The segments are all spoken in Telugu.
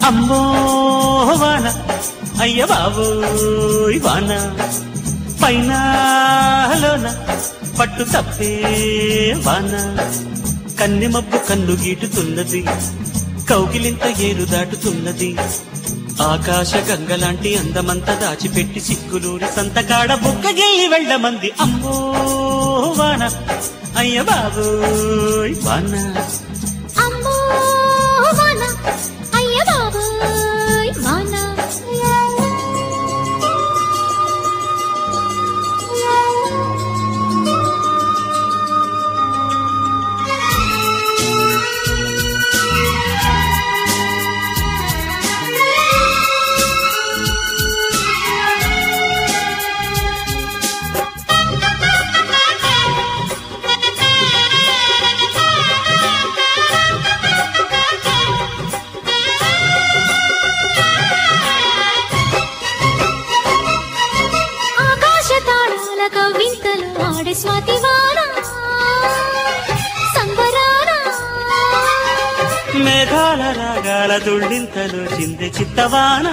అమ్మో వాన అయ్య బాబోయ్ వాన పైనాలోన పట్టు తప్పే వాన కన్నె మబ్బు కన్ను గీటుతున్నది కౌగిలింత ఏరు దాటుతున్నది ఆకాశ గంగలాంటి అందమంతా దాచిపెట్టి సిగ్గులూరి సంతకాడ బుక్కగిల్లి వెళ్ళమంది అమ్మో వాన అయ్య బాబోయ్ వాన అమ్మో వాన అయ్య బాబోయ్ వాన మేఘాల రాగాల దుళ్ళింతలు చిందే చిత్తవాన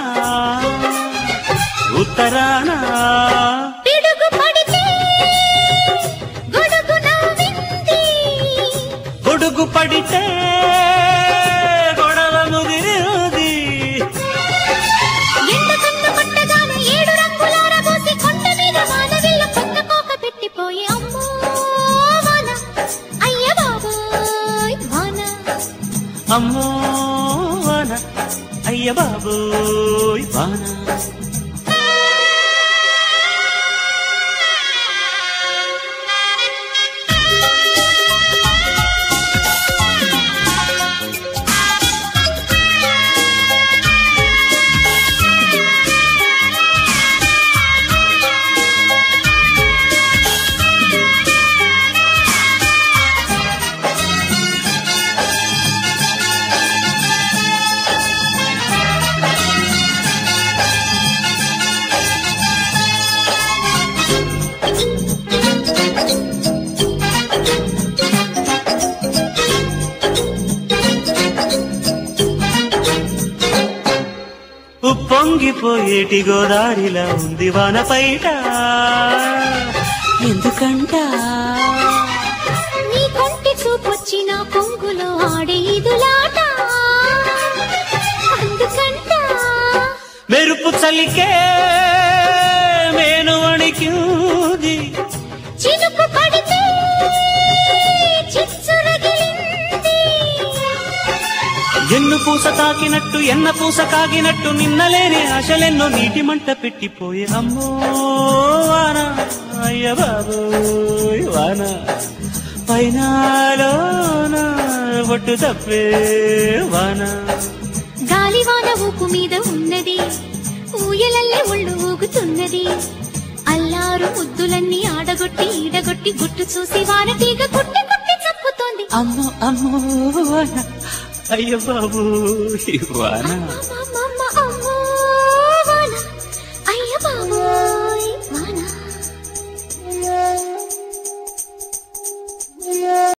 ఉత్తరాన పిడుగు పడితే గొడుగు నవ్వింది గొడుగు పడితే గొడవ ముదిరింది ఎండకన్ను పట్టగానే ఏడు రంగులార పోసి కొండ మీద మానవిల్ల పొంగ కోక పెట్టిపోయి అమ్మో వాన అయ్య బాబోయ్ వాన అమ్మో వాన అయ్య బాబోయ్ వాన పొంగిపోయేటి గోదారిలా ఉంది వాన పైట ఎందుకంట నీ కొంటి చూపొచ్చి నా పొంగులో ఆడే ఇదులాట అందుకంట మెరుపు చలికే మేను వణికింది చినుకు పడితే చిచ్చురగిలింది ఎన్ను పూస తాకినట్టు ఎన్న పూస కాగినట్టు నిన్నలేని ఆశలెన్నో నీటి మంట పెట్టిపోయే అమ్మో వాన అయ్య బాబోయ్ వాన పైనాలోన ఒట్టు తప్పే వాన గాలివాన ఊపు మీద ఉన్నది ఊయలల్లే ఒళ్ళు ఊగుతున్నది అల్లారు ముద్దులన్నీ ఆడగొట్టి ఈడగొట్టి గుట్టు చూసి వాన తీగ కుట్టి కుట్టి చప్పుతోంది అమ్మో అమ్మో వాన అయ్య బాబోయ్ వాన అమ్మమ్మ